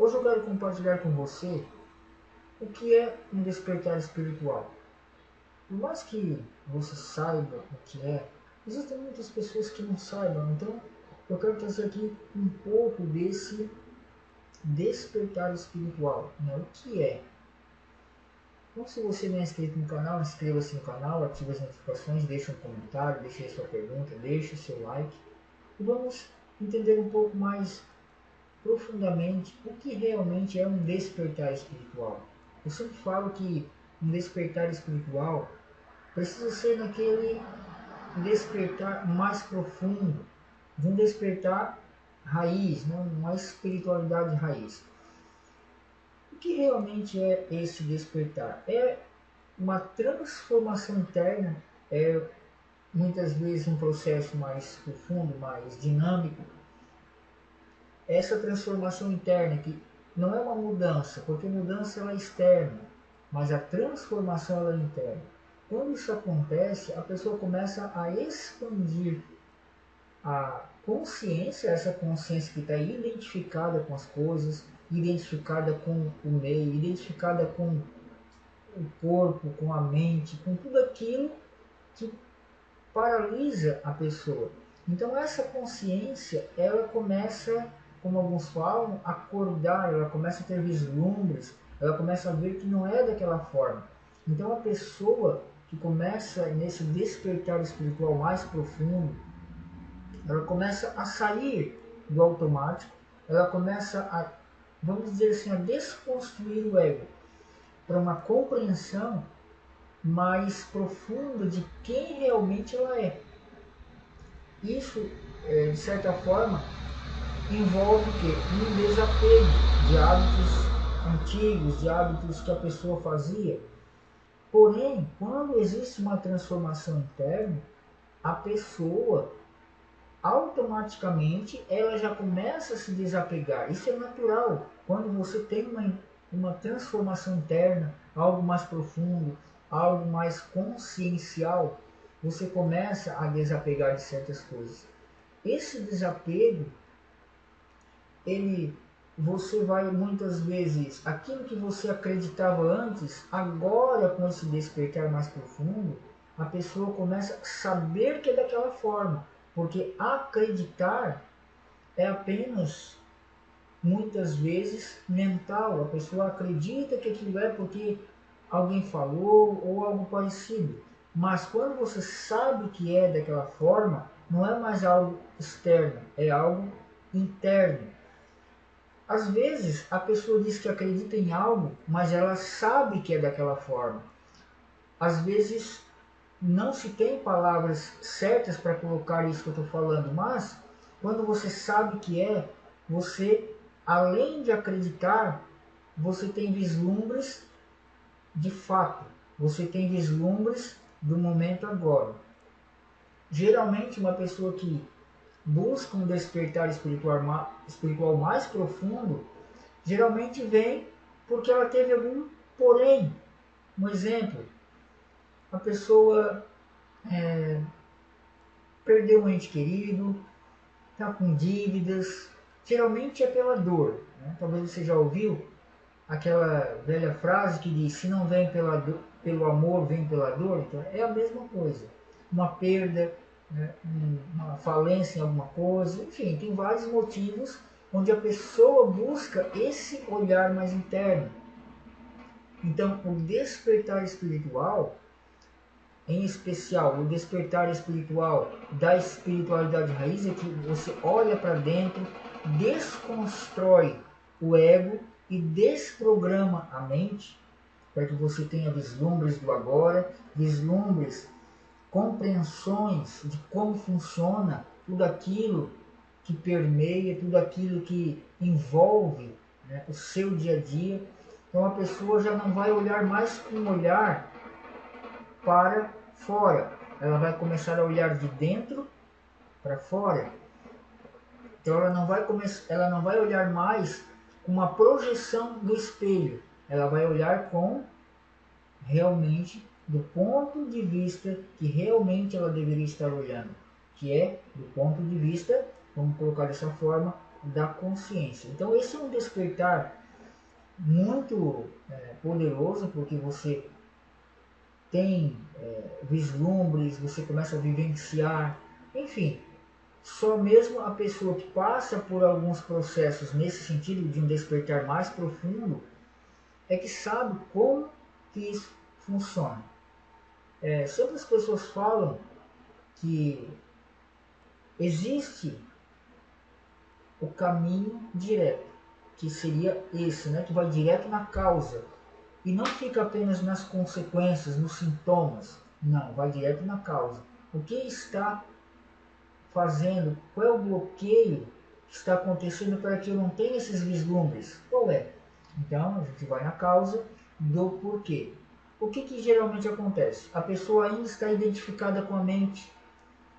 Hoje eu quero compartilhar com você o que é um despertar espiritual. Por mais que você saiba o que é, existem muitas pessoas que não saibam, então eu quero trazer aqui um pouco desse despertar espiritual, né? O que é? Então, se você não é inscrito no canal, inscreva-se no canal, ative as notificações, deixe um comentário, deixe aí sua pergunta, deixe o seu like e vamos entender um pouco mais profundamente o que realmente é um despertar espiritual. Eu sempre falo que um despertar espiritual precisa ser naquele despertar mais profundo, de um despertar raiz, né? Uma espiritualidade raiz. O que realmente é esse despertar? É uma transformação interna, é muitas vezes um processo mais profundo, mais dinâmico. Essa transformação interna que não é uma mudança, porque mudança ela é externa, mas a transformação ela é interna. Quando isso acontece, a pessoa começa a expandir a consciência, essa consciência que está identificada com as coisas, identificada com o meio, identificada com o corpo, com a mente, com tudo aquilo que paralisa a pessoa. Então essa consciência, ela começa, como alguns falam, a acordar, ela começa a ter vislumbres, ela começa a ver que não é daquela forma. Então a pessoa que começa nesse despertar espiritual mais profundo, ela começa a sair do automático, ela começa a, vamos dizer assim, a desconstruir o ego para uma compreensão mais profunda de quem realmente ela é. Isso, de certa forma, envolve o quê? Um desapego de hábitos antigos, de hábitos que a pessoa fazia. Porém, quando existe uma transformação interna, a pessoa automaticamente ela já começa a se desapegar. Isso é natural. Quando você tem uma transformação interna, algo mais profundo, algo mais consciencial, você começa a desapegar de certas coisas. Esse desapego, você vai muitas vezes, aquilo que você acreditava antes, agora com esse despertar mais profundo, a pessoa começa a saber que é daquela forma, porque acreditar é apenas, muitas vezes, mental. A pessoa acredita que aquilo é porque alguém falou ou algo parecido. Mas quando você sabe que é daquela forma, não é mais algo externo, é algo interno. Às vezes a pessoa diz que acredita em algo, mas ela sabe que é daquela forma. Às vezes não se tem palavras certas para colocar isso que eu estou falando, mas quando você sabe que é, você, além de acreditar, você tem vislumbres de fato, você tem vislumbres do momento agora. Geralmente uma pessoa que busca um despertar espiritual mais profundo, geralmente vem porque ela teve algum porém. Um exemplo, a pessoa perdeu um ente querido, está com dívidas, geralmente é pela dor. Né? Talvez você já ouviu aquela velha frase que diz, se não vem pelo amor, vem pela dor. Então é a mesma coisa. Uma perda, né? Uma falência em alguma coisa, enfim, tem vários motivos onde a pessoa busca esse olhar mais interno. Então o despertar espiritual, em especial o despertar espiritual da espiritualidade raiz, é que você olha para dentro, desconstrói o ego e desprograma a mente para que você tenha vislumbres do agora, vislumbres, compreensões de como funciona tudo aquilo que permeia, tudo aquilo que envolve, né, o seu dia a dia. Então a pessoa já não vai olhar mais com um olhar para fora, ela vai começar a olhar de dentro para fora. Então ela não vai olhar mais com uma projeção do espelho, ela vai olhar com realmente do ponto de vista que realmente ela deveria estar olhando, que é do ponto de vista, vamos colocar dessa forma, da consciência. Então esse é um despertar muito poderoso, porque você tem vislumbres, você começa a vivenciar, enfim, só mesmo a pessoa que passa por alguns processos nesse sentido de um despertar mais profundo é que sabe como que isso funciona. Sempre as pessoas falam que existe o caminho direto, que seria esse, né, que vai direto na causa e não fica apenas nas consequências, nos sintomas, não, vai direto na causa. O que está fazendo, qual é o bloqueio que está acontecendo para que eu não tenha esses vislumbres? Qual é? Então a gente vai na causa do porquê. O que geralmente acontece? A pessoa ainda está identificada com a mente,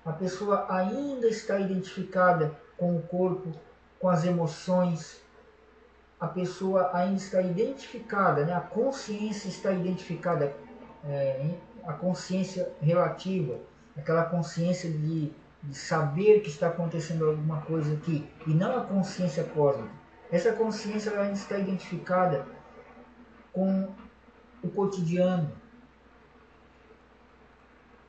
a pessoa ainda está identificada com o corpo, com as emoções, a pessoa ainda está identificada, né? A consciência está identificada, a consciência relativa, aquela consciência de saber que está acontecendo alguma coisa aqui, e não a consciência cósmica. Essa consciência ela ainda está identificada com o cotidiano.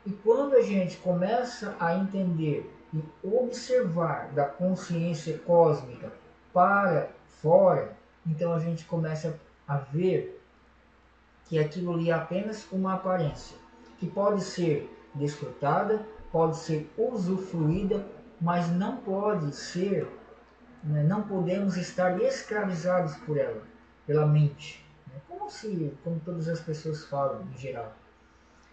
E quando a gente começa a entender e observar da consciência cósmica para fora, então a gente começa a ver que aquilo ali é apenas uma aparência, que pode ser desfrutada, pode ser usufruída, mas não pode ser, né, não podemos estar escravizados por ela, pela mente, né, como todas as pessoas falam em geral.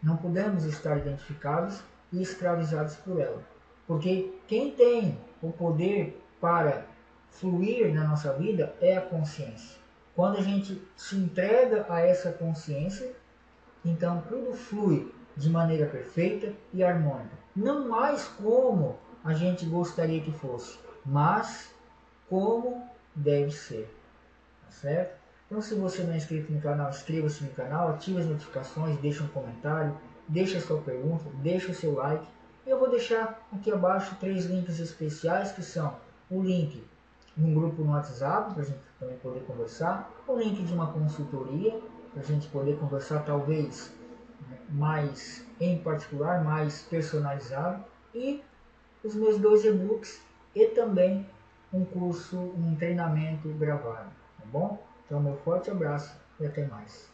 Não podemos estar identificados e escravizados por ela. Porque quem tem o poder para fluir na nossa vida é a consciência. Quando a gente se entrega a essa consciência, então tudo flui de maneira perfeita e harmônica. Não mais como a gente gostaria que fosse, mas como deve ser. Tá certo? Então, se você não é inscrito no canal, inscreva-se no canal, ative as notificações, deixe um comentário, deixe a sua pergunta, deixe o seu like. E eu vou deixar aqui abaixo 3 links especiais, que são o link num grupo no WhatsApp, para a gente também poder conversar, o link de uma consultoria, para a gente poder conversar talvez mais em particular, mais personalizado, e os meus 2 e-books e também um curso, um treinamento gravado, tá bom? Então, meu forte abraço e até mais.